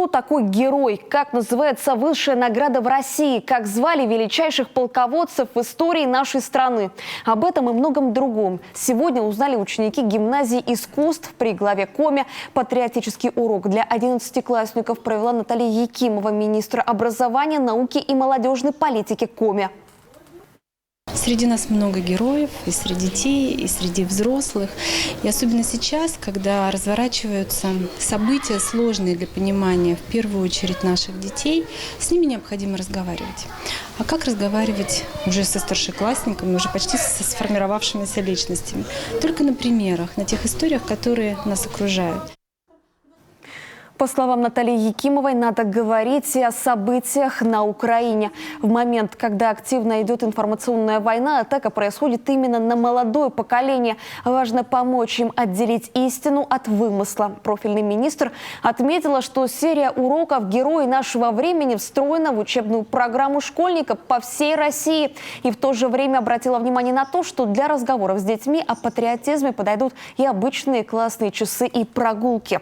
Кто такой герой? Как называется высшая награда в России? Как звали величайших полководцев в истории нашей страны? Об этом и многом другом сегодня узнали ученики гимназии искусств при главе Коми. Патриотический урок для 11-классников провела Наталья Якимова, министр образования, науки и молодежной политики Коми. Среди нас много героев, и среди детей, и среди взрослых. И особенно сейчас, когда разворачиваются события сложные для понимания, в первую очередь наших детей, с ними необходимо разговаривать. А как разговаривать уже со старшеклассниками, уже почти со сформировавшимися личностями? Только на примерах, на тех историях, которые нас окружают. По словам Натальи Якимовой, надо говорить и о событиях на Украине. В момент, когда активно идет информационная война, атака происходит именно на молодое поколение. Важно помочь им отделить истину от вымысла. Профильный министр отметила, что серия уроков «Герои нашего времени» встроена в учебную программу школьников по всей России. И в то же время обратила внимание на то, что для разговоров с детьми о патриотизме подойдут и обычные классные часы и прогулки.